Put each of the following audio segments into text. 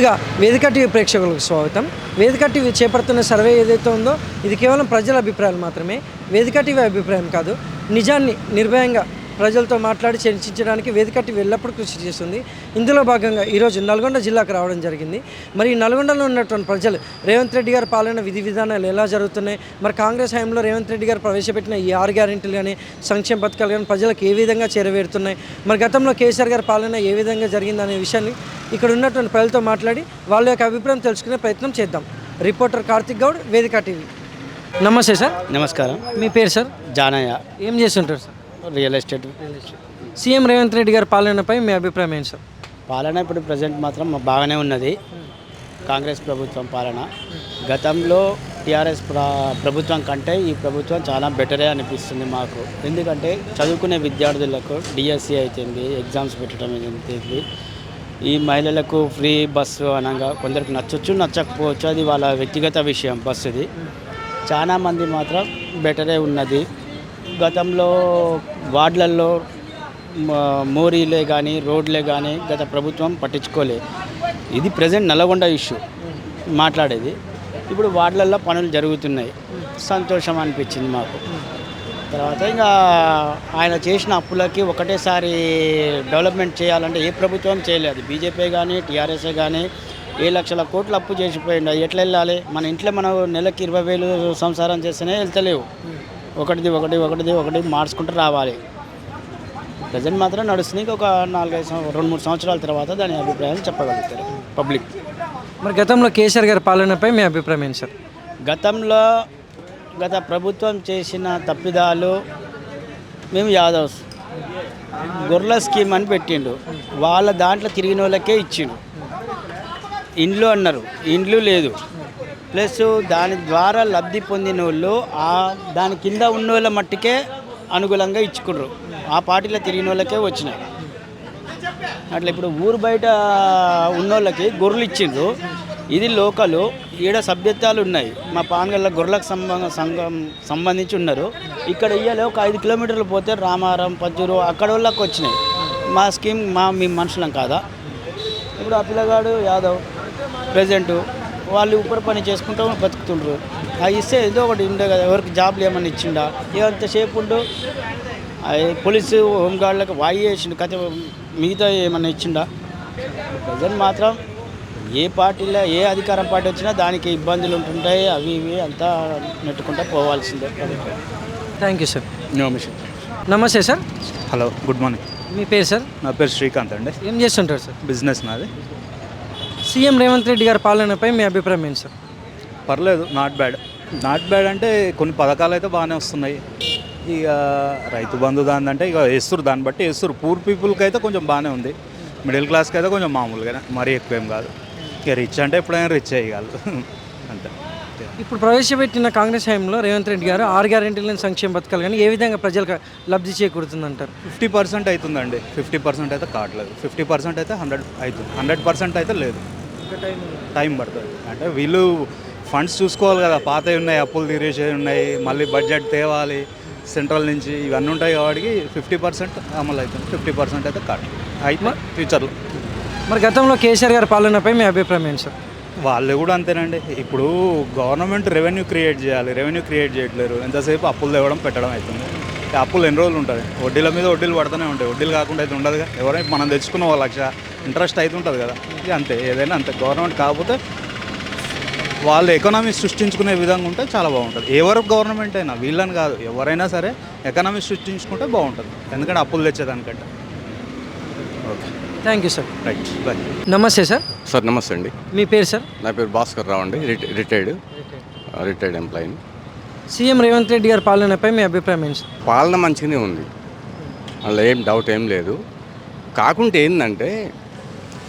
ముందుగా వేదిక టీవీ ప్రేక్షకులకు స్వాగతం. వేదిక టీవీ చేపడుతున్న సర్వే ఏదైతే ఉందో ఇది కేవలం ప్రజల అభిప్రాయాలు మాత్రమే. వేదిక టీవీ అభిప్రాయం కాదు. నిజాన్ని నిర్భయంగా ప్రజలతో మాట్లాడి చర్చించడానికి వేదిక టీవీ ఎల్లప్పుడూ కృషి చేస్తుంది. ఇందులో భాగంగా ఈరోజు నల్గొండ జిల్లాకు రావడం జరిగింది. మరి ఈ నల్గొండలో ఉన్నటువంటి ప్రజలు రేవంత్ రెడ్డి గారి పాలన విధి విధానాలు ఎలా జరుగుతున్నాయి, మరి కాంగ్రెస్ హయాంలో రేవంత్ రెడ్డి గారు ప్రవేశపెట్టిన ఈ 6 గ్యారెంటీలు కానీ సంక్షేమ పథకాలు కానీ ప్రజలకు ఏ విధంగా చేరవేరుతున్నాయి, మరి గతంలో కేసీఆర్ గారి పాలన ఏ విధంగా జరిగిందనే విషయాన్ని ఇక్కడ ఉన్నటువంటి ప్రజలతో మాట్లాడి వాళ్ళ యొక్క అభిప్రాయం తెలుసుకునే ప్రయత్నం చేద్దాం. రిపోర్టర్ కార్తిక్ గౌడ్, వేదిక టీవీ. నమస్తే సార్. నమస్కారం. మీ పేరు సార్? జానయ్య. ఏం చేస్తుంటారు sir? Real estate. CM Revanth Reddy గారి పాలనపై మీ అభిప్రాయం ఏంటి సార్? పాలన ఇప్పుడు ప్రజెంట్ మాత్రం బాగానే ఉన్నది. కాంగ్రెస్ ప్రభుత్వం పాలన గతంలో టీఆర్ఎస్ ప్రభుత్వం కంటే ఈ ప్రభుత్వం చాలా బెటరే అనిపిస్తుంది మాకు. ఎందుకంటే చదువుకునే విద్యార్థులకు డిఎస్సి అవుతుంది, ఎగ్జామ్స్ పెట్టడం అవుతుంది. ఈ మహిళలకు ఫ్రీ బస్సు అనగా కొందరికి నచ్చచ్చు నచ్చకపోవచ్చు, అది వాళ్ళ వ్యక్తిగత విషయం. బస్సుది చాలామంది మాత్రం బెటరే ఉన్నది. గతంలో వార్డులలో మోరీలే కానీ రోడ్లే కానీ గత ప్రభుత్వం పట్టించుకోలే. ఇది ప్రజెంట్ నల్గొండ ఇష్యూ మాట్లాడేది. ఇప్పుడు వార్డులలో పనులు జరుగుతున్నాయి, సంతోషం అనిపించింది మాకు. తర్వాత ఇంకా ఆయన చేసిన అప్పులకి ఒకటేసారి డెవలప్మెంట్ చేయాలంటే ఏ ప్రభుత్వం చేయలేదు. బీజేపీ కానీ టీఆర్ఎస్ఏ కానీ ఏ లక్షల కోట్లు అప్పు చేసిపోయింది. ఎట్లా వెళ్ళాలి? మన ఇంట్లో మనం నెలకి 20,000 సంసారం చేస్తేనే వెళ్తలేవు. ఒకటి మార్చుకుంటూ రావాలి. ప్రజెంట్ మాత్రం నడుస్తుంది. ఒక 2-3 సంవత్సరాల తర్వాత దాని అభిప్రాయాలు చెప్పగలుగుతారు పబ్లిక్. మరి గతంలో కేసీఆర్ గారి పాలనపై మీ అభిప్రాయం ఏంటి సార్? గత ప్రభుత్వం చేసిన తప్పిదాలు, మేము యాదవ్స్ గొర్రెల స్కీమ్ అని పెట్టిండు. వాళ్ళ దాంట్లో తిరిగిన వాళ్ళకే ఇచ్చిండు. ఇండ్లు అన్నారు, ఇండ్లు లేదు. ప్లస్ దాని ద్వారా లబ్ధి పొందిన వాళ్ళు దాని కింద ఉన్న వాళ్ళ మట్టుకే అనుకూలంగా ఇచ్చుకున్నారు. ఆ పార్టీలో తిరిగిన వాళ్ళకే వచ్చినాయి. అట్లా ఇప్పుడు ఊరు బయట ఉన్నోళ్ళకి గొర్రెలు ఇచ్చిండ్రు. ఇది లోకలు, ఈడ సభ్యత్వాలు ఉన్నాయి. మా పాన్గల్ల గొర్రెలకు సంబంధించి ఉన్నారు. ఇక్కడ ఇయ్యాలి. ఒక 5 కిలోమీటర్లు పోతే రామారం, పజ్జూరు అక్కడ వాళ్ళకి వచ్చినాయి. మా స్కీమ్ మీ మనుషులం కాదా? ఇప్పుడు ఆ పిల్లగాడు యాదవ్ ప్రజెంటు వాళ్ళు ఉపరి పని చేసుకుంటూ బతుకుతుండ్రు. అవి ఇస్తే ఏదో ఒకటి ఉండే కదా. ఎవరికి జాబ్లు ఏమన్నా ఇచ్చిండా? ఎంతసేపు ఉండు పోలీసు హోంగార్డులకు వాయి వేసిండు కథ, మిగతా ఏమన్నా ఇచ్చిండా? ప్రజెంట్ మాత్రం ఏ పార్టీలో ఏ అధికారం పార్టీ వచ్చినా దానికి ఇబ్బందులు ఉంటుంటాయి. అవి ఇవి అంతా నెట్టుకుంటూ పోవాల్సిందే. Thank you sir. నమస్తే సార్. Hello, good morning. మీ పేరు సార్? నా పేరు శ్రీకాంత్ అండి. ఏం చేస్తుంటారు సార్? బిజినెస్ నాది. సీఎం రేవంత్ రెడ్డి గారి పాలనపై మీ అభిప్రాయం ఏంటి సార్? పర్లేదు, నాట్ బ్యాడ్ అంటే కొన్ని పథకాలు అయితే బాగానే వస్తున్నాయి. ఇక రైతు బంధు దాన్ని ఇక వేస్తురు, దాన్ని బట్టి వేస్తురు. పూర్ పీపుల్కి అయితే కొంచెం బాగానే ఉంది. మిడిల్ క్లాస్కి అయితే కొంచెం మామూలుగానే, మరీ ఎక్కువ ఏం కాదు. ఇక రిచ్ అంటే ఎప్పుడైనా రిచ్ అయ్యగలదు అంతే. ఇప్పుడు ప్రవేశపెట్టిన కాంగ్రెస్ హయాంలో రేవంత్ రెడ్డి గారు 6 గ్యారెంటీలను సంక్షేమ పథకాలు కానీ ఏ విధంగా ప్రజలకు లబ్ధి చేకూరుతుందంటారు? 50% అవుతుందండి. 50% అయితే కావట్లేదు. 50% అయితే 100 అవుతుంది. 100% అయితే లేదు, టైం పడుతుంది. అంటే వీళ్ళు ఫండ్స్ చూసుకోవాలి కదా. పాతవి ఉన్నాయి, అప్పులు తీరేసేవి ఉన్నాయి, మళ్ళీ బడ్జెట్ తేవాలి సెంట్రల్ నుంచి, ఇవన్నీ ఉంటాయి. కాబట్టి 50% అమలు అవుతుంది. 50% అయితే కావట్లేదు అయితే ఫ్యూచర్లో. మరి గతంలో కేసీఆర్ గారి పాలనపై మీ అభిప్రాయం ఏంటి సార్? వాళ్ళు కూడా అంతేనండి. ఇప్పుడు గవర్నమెంట్ రెవెన్యూ క్రియేట్ చేయాలి, రెవెన్యూ క్రియేట్ చేయట్లేరు. ఎంతసేపు అప్పులు తేవడం పెట్టడం అవుతుంది. అప్పులు ఎన్ని రోజులు ఉంటుంది? వడ్డీల మీద వడ్డీలు పడుతూనే ఉంటాయి. వడ్డీలు కాకుండా అయితే ఉండదుగా. ఎవరైనా మనం తెచ్చుకున్న 1 లక్ష ఇంట్రెస్ట్ అయితే ఉంటుంది కదా. ఇక అంతే, ఏదైనా అంతే. గవర్నమెంట్ కాకపోతే వాళ్ళు ఎకనామీ సృష్టించుకునే విధంగా ఉంటే చాలా బాగుంటుంది. ఎవరు గవర్నమెంట్ అయినా, వీళ్ళని కాదు, ఎవరైనా సరే ఎకనామీ సృష్టించుకుంటే బాగుంటుంది. ఎందుకంటే అప్పులు తెచ్చేదానికంటే. Okay, thank you sir. Right, bye. నమస్తే సార్. సార్ నమస్తే అండి. మీ పేరు సార్? నా పేరు భాస్కర్ రావు అండి. రిటైర్డ్ ఎంప్లాయీని. సీఎం రేవంత్ రెడ్డి గారి పాలనపై మీ అభిప్రాయం ఏంటి సార్? పాలన మంచిగానే ఉంది, అందులో ఏం డౌట్ ఏం లేదు. కాకుంటే ఏంటంటే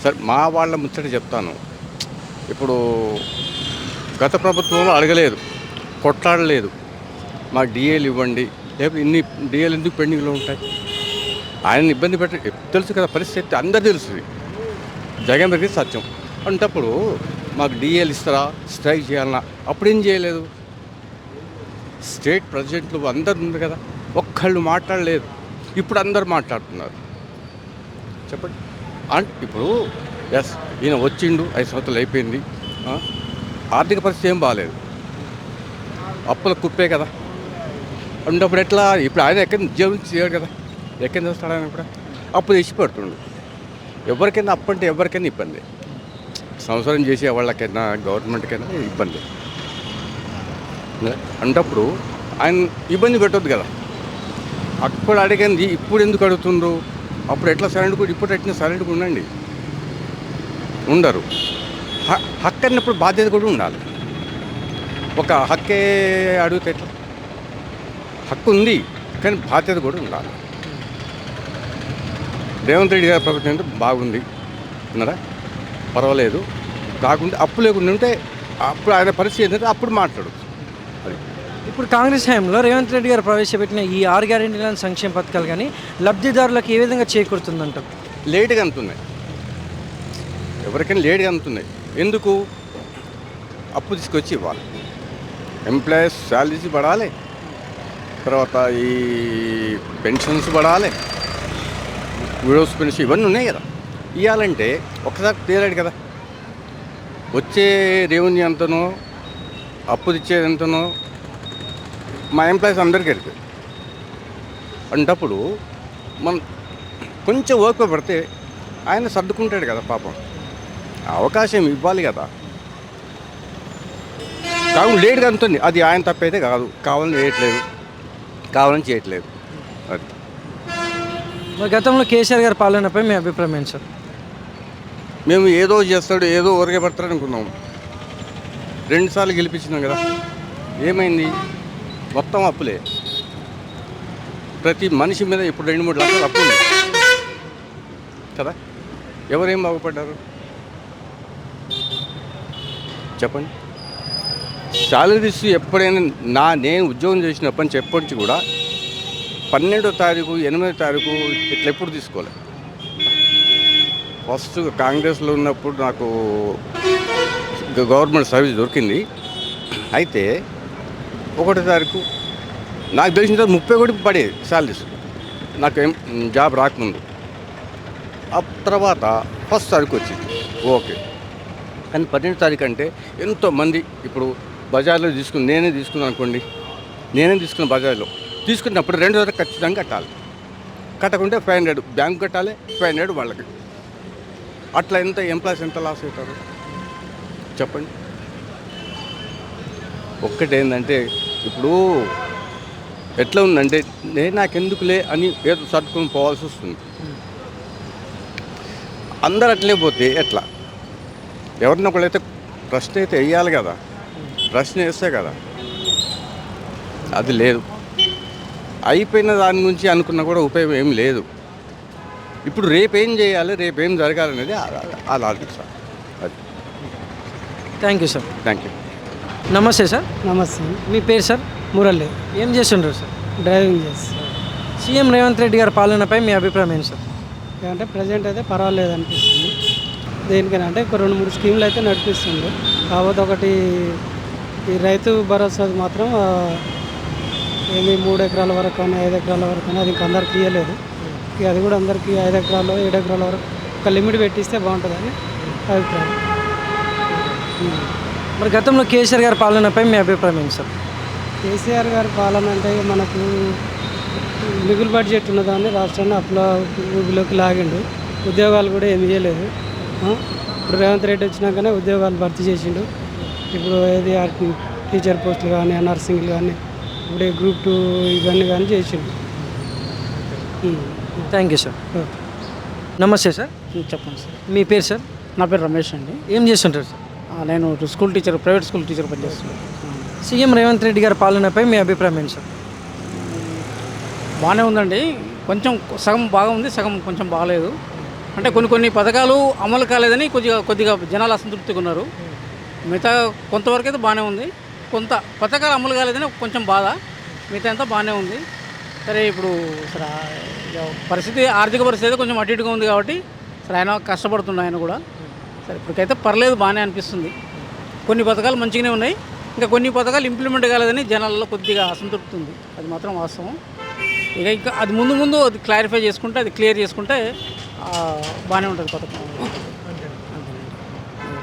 సార్, మా వాళ్ళ ముచ్చట చెప్తాను. ఇప్పుడు గత ప్రభుత్వంలో అడగలేదు, కొట్లాడలేదు. మాకు డిఏలు ఇవ్వండి, లేకపోతే ఇన్ని డిఏలు ఎందుకు పెండింగ్లో ఉంటాయి? ఆయన ఇబ్బంది తెలుసు కదా, పరిస్థితి అందరు తెలుసు. జగన్ దగ్గర సత్యం అంటప్పుడు మాకు డిఏలు ఇస్తారా, స్ట్రైక్ చేయాలన్నా, అప్పుడేం చేయలేదు. స్టేట్ ప్రెసిడెంట్లు అందరు ఉంది కదా, ఒక్కళ్ళు మాట్లాడలేదు. ఇప్పుడు అందరు మాట్లాడుతున్నారు. చెప్పండి. అంటే ఇప్పుడు ఎస్ ఈయన వచ్చిండు 5 సంవత్సరాలు అయిపోయింది. ఆర్థిక పరిస్థితి ఏం బాగాలేదు, అప్పుల కుప్పే కదా. ఉన్నప్పుడు ఎట్లా ఇప్పుడు ఆయన ఎక్కడ ఉద్యోగం చేయడు కదా, ఎక్కడ చేస్తాడు ఆయన కూడా అప్పు తెచ్చి పెడుతుండు. ఎవరికైనా అప్పు అంటే ఎవరికైనా ఇబ్బంది, సంవత్సరం చేసే వాళ్ళకైనా గవర్నమెంట్కైనా ఇబ్బంది. అంటప్పుడు ఆయన ఇబ్బంది పెట్టొద్దు కదా. అప్పుడు అడిగింది ఇప్పుడు ఎందుకు అడుగుతుండ్రు, అప్పుడు ఎట్లా సైలెంట్గా ఇప్పుడు ఎట్లా సైలెంట్గా ఉండండి. ఉండరు. హక్కు అన్నప్పుడు బాధ్యత కూడా ఉండాలి. ఒక హక్కే అడిగితే ఎట్లా, హక్కు ఉంది కానీ బాధ్యత కూడా ఉండాలి. రేవంత్ రెడ్డి గారి ప్రభుత్వం అంటే బాగుంది అన్నారా, పర్వాలేదు. కాకుండా అప్పు లేకుండా ఉంటే అప్పుడు ఆయన పరిస్థితి ఏంటంటే అప్పుడు మాట్లాడచ్చు. అది ఇప్పుడు కాంగ్రెస్ హయాంలో రేవంత్ రెడ్డి గారు ప్రవేశపెట్టిన ఈ 6 గ్యారెంటీలను సంక్షేమ పథకాలు కానీ లబ్ధిదారులకు ఏ విధంగా చేకూరుతుందంటారు? లేటుగా అందుతున్నాయి, ఎవరికైనా లేటుగా అందుతున్నాయి. ఎందుకు? అప్పు తీసుకొచ్చి ఇవ్వాలి, ఎంప్లాయీస్ శాలరీస్ పడాలి, తర్వాత ఈ పెన్షన్స్ పడాలి, విడోస్ పెన్షన్ ఇవన్నీ ఉన్నాయి కదా. ఇవ్వాలంటే ఒకసారి తేలాడు కదా, వచ్చే రెవెన్యూ ఎంతనో అప్పు ఇచ్చేది ఎంతనో మా ఎంప్లాయీస్ అందరికీ వెళ్తాయి. అంటప్పుడు మనం కొంచెం ఓపిక పడితే ఆయన సర్దుకుంటాడు కదా పాపం. అవకాశం ఇవ్వాలి కదా. కావున లేట్గా అందుతుంది, అది ఆయన తప్పైతే కాదు, కావాలని చేయట్లేదు, కావాలని చేయట్లేదు. అది మరి గతంలో కేసీఆర్ గారి పాలనపై మీ అభిప్రాయం ఏంటి సార్? మేము ఏదో చేస్తాడు, ఏదో ఊరికే పడతాడు అనుకున్నాం. 2 సార్లు గెలిపించినాం కదా, ఏమైంది? మొత్తం అప్పులే. ప్రతి మనిషి మీద ఇప్పుడు 2-3 లక్షలు అప్పు ఉంది కదా. ఎవరేం బాగుపడ్డారు చెప్పండి? శాలరీస్ ఎప్పుడైనా నేను ఉద్యోగం చేసినప్పటి నుంచి ఎప్పటి నుంచి కూడా 12వ తారీఖు 8వ తారీఖు ఇట్లా ఎప్పుడు తీసుకోవాలి. ఫస్ట్ కాంగ్రెస్లో ఉన్నప్పుడు నాకు గవర్నమెంట్ సర్వీస్ దొరికింది. అయితే 1వ తారీఖు నాకు తెలిసిన తర్వాత 30 కూడా పడేది శాలరీస్ నాకు ఏం జాబ్ రాకముందు. ఆ తర్వాత 1వ తారీఖు వచ్చింది, ఓకే. కానీ 12వ తారీఖు అంటే ఎంతోమంది ఇప్పుడు బజార్లో నేనే తీసుకున్నాను అనుకోండి, నేనే తీసుకున్న బజార్లో తీసుకున్నప్పుడు 2వ తారీఖు ఖచ్చితంగా కట్టాలి. కట్టకుంటే 500 బ్యాంకు కట్టాలి, 500 వాళ్ళకి. అట్లా ఎంత ఎంప్లాయీస్ ఎంత లాస్ అవుతారు చెప్పండి? ఒక్కటేందంటే ఇప్పుడు ఎట్లా ఉందంటే నాకెందుకులే అని ఏదో సర్దుకొని పోవాల్సి వస్తుంది. అందరు అట్లే పోతే ఎట్లా? ఎవరిని ఒకళ్ళైతే ప్రశ్న అయితే వేయాలి కదా, ప్రశ్న వేస్తే కదా. అది లేదు. అయిపోయిన దాని గురించి అనుకున్నా కూడా ఉపయోగం ఏం లేదు. ఇప్పుడు రేపేం చేయాలి, రేపేం జరగాలనేది అలా ఆలోచిస్తాను. అది. Thank you sir. Thank you. నమస్తే సార్. నమస్తే. మీ పేరు సార్? మురళి. ఏం చేస్తుంటారు సార్? డ్రైవింగ్ చేస్తాను. సీఎం రేవంత్ రెడ్డి గారి పాలనపై మీ అభిప్రాయం ఏంటి సార్? అంటే ప్రజెంట్ అయితే పర్వాలేదు అనిపిస్తుంది. దేనికైనా అంటే ఒక 2-3 స్కీమ్లు అయితే నడిపిస్తుంది. కాకపోతే ఒకటి ఈ రైతు భరోసాది మాత్రం ఏమి 3 ఎకరాల వరకు కానీ 5 ఎకరాల వరకు కానీ అది ఇంకా అందరికి ఇవ్వలేదు. ఇక అది కూడా అందరికీ 5 ఎకరాలు 7 ఎకరాల వరకు ఒక లిమిట్ పెట్టిస్తే బాగుంటుందని అభిప్రాయం. మరి గతంలో కేసీఆర్ గారి పాలనపై మీ అభిప్రాయం ఏంటి సార్? కేసీఆర్ గారి పాలన అంటే మనకు మిగులు బడ్జెట్ ఉన్నదాన్ని రాష్ట్రాన్ని అప్పుల ఊబిలోకి లాగిండు. ఉద్యోగాలు కూడా ఏమి ఇవ్వలేదు. ఇప్పుడు రేవంత్ రెడ్డి వచ్చినాకనే ఉద్యోగాలు భర్తీ చేసిండు. ఇప్పుడు ఏది టీచర్ పోస్టులు కానీ నర్సింగ్లు కానీ ఇప్పుడు గ్రూప్ 2 ఇవన్నీ కానీ చేసిండు. Thank you sir. నమస్తే సార్. చెప్పండి సార్. మీ పేరు సార్? నా పేరు రమేష్ అండి. ఏం చేస్తుంటారు సార్? నేను school teacher, private school teacher పనిచేస్తున్నాను. సీఎం రేవంత్ రెడ్డి గారి పాలనపై మీ అభిప్రాయం ఏంటి సార్? బాగానే ఉందండి. కొంచెం సగం బాగా ఉంది, సగం కొంచెం బాగాలేదు. అంటే కొన్ని పథకాలు అమలు కాలేదని కొద్దిగా జనాలు అసంతృప్తిగా ఉన్నారు. మిగతా కొంతవరకు అయితే బాగానే ఉంది. కొంత పథకాలు అమలు కాలేదని కొంచెం బాధ, మిగతా అంతా బాగానే ఉంది. సరే ఇప్పుడు సరే పరిస్థితి, ఆర్థిక పరిస్థితి అయితే కొంచెం అటు ఇటుగా ఉంది కాబట్టి సరే ఆయన కష్టపడుతున్నాయి ఆయన కూడా. సరే ఇప్పటికైతే పర్లేదు, బాగానే అనిపిస్తుంది. కొన్ని పథకాలు మంచిగానే ఉన్నాయి, ఇంకా కొన్ని పథకాలు ఇంప్లిమెంట్ కాలేదని జనాల్లో కొద్దిగా అసంతృప్తి ఉంది. అది మాత్రం వాస్తవం. ఇంకా అది ముందు అది క్లారిఫై చేసుకుంటే, అది క్లియర్ చేసుకుంటే బాగానే ఉంటుంది పథకం.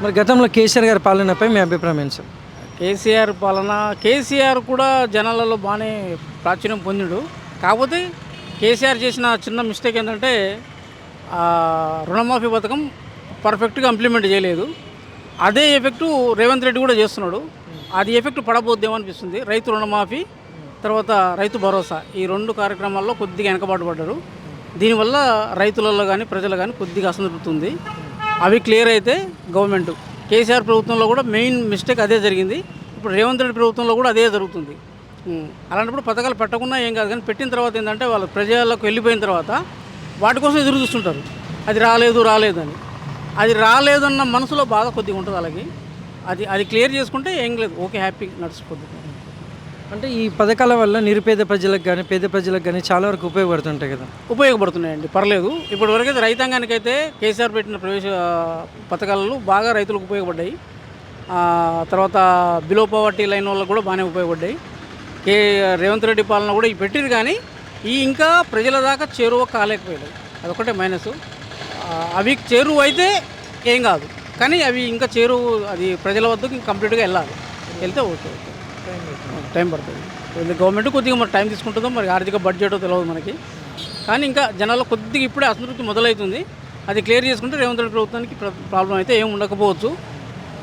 మరి గతంలో కేసీఆర్ గారి పాలనపై మీ అభిప్రాయం ఏంటి సార్? కేసీఆర్ పాలన, కేసీఆర్ కూడా జనాలలో బాగానే ప్రాచుర్యం పొందిండు. కాకపోతే కేసీఆర్ చేసిన చిన్న మిస్టేక్ ఏంటంటే రుణమాఫీ పథకం పర్ఫెక్ట్గా ఇంప్లిమెంట్ చేయలేదు. అదే ఎఫెక్టు రేవంత్ రెడ్డి కూడా చేస్తున్నాడు. అది ఎఫెక్ట్ పడబోద్దేమో అనిపిస్తుంది. రైతు రుణమాఫీ, తర్వాత రైతు భరోసా, ఈ 2 కార్యక్రమాల్లో కొద్దిగా వెనకబాటు పడ్డారు. దీనివల్ల రైతులలో కానీ ప్రజలు కానీ కొద్దిగా అసంతృప్తి ఉంది. అవి క్లియర్ అయితే గవర్నమెంట్, కేసీఆర్ ప్రభుత్వంలో కూడా మెయిన్ మిస్టేక్ అదే జరిగింది. ఇప్పుడు రేవంత్ రెడ్డి ప్రభుత్వంలో కూడా అదే జరుగుతుంది. అలాంటప్పుడు పథకాలు పెట్టకుండా ఏం కాదు, కానీ పెట్టిన తర్వాత ఏంటంటే వాళ్ళు ప్రజలకు వెళ్ళిపోయిన తర్వాత వాటి కోసం ఎదురు చూస్తుంటారు. అది రాలేదు అని. అది రాలేదన్న మనసులో బాధ కొద్దిగా ఉంటుంది వాళ్ళకి. అది క్లియర్ చేసుకుంటే ఏం లేదు, ఓకే, హ్యాపీ నడిచిపోతుంది. అంటే ఈ పథకాల వల్ల నిరుపేద ప్రజలకు కానీ పేద ప్రజలకు కానీ చాలా వరకు ఉపయోగపడుతుంటాయి కదా? ఉపయోగపడుతున్నాయండి, పర్లేదు. ఇప్పటివరకు అయితే రైతాంగానికైతే కేసీఆర్ పెట్టిన ప్రవేశ పథకాలు బాగా రైతులకు ఉపయోగపడ్డాయి. తర్వాత బిలో పవర్టీ లైన్ వాళ్ళకు కూడా బాగానే ఉపయోగపడ్డాయి. రేవంత్ రెడ్డి పాలన కూడా ఇవి పెట్టిరు, కానీ ఈ ఇంకా ప్రజల దాకా చేరువ కాలేకపోయాయి. అదొకటే మైనస్. అవి చేరువ అయితే ఏం కాదు, కానీ అవి ఇంకా అది ప్రజల వద్దకు కంప్లీట్గా వెళ్ళాలి. వెళ్తే ఓకే, టైం పడుతుంది. గవర్నమెంట్ కొద్దిగా మరి టైం తీసుకుంటుందో, మరి ఆర్థిక బడ్జెట్ తెలియదు మనకి. కానీ ఇంకా జనాల్లో కొద్దిగా ఇప్పుడే అసంతృప్తి మొదలవుతుంది. అది క్లియర్ చేసుకుంటే రేవంత్ రెడ్డి ప్రభుత్వానికి ప్రాబ్లం అయితే ఏం ఉండకపోవచ్చు.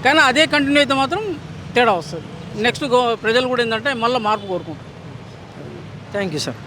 కానీ అదే కంటిన్యూ అయితే మాత్రం తేడా వస్తుంది. నెక్స్ట్ ప్రజలు కూడా ఏంటంటే మళ్ళీ మార్పు కోరుకుంటారు. Thank you sir.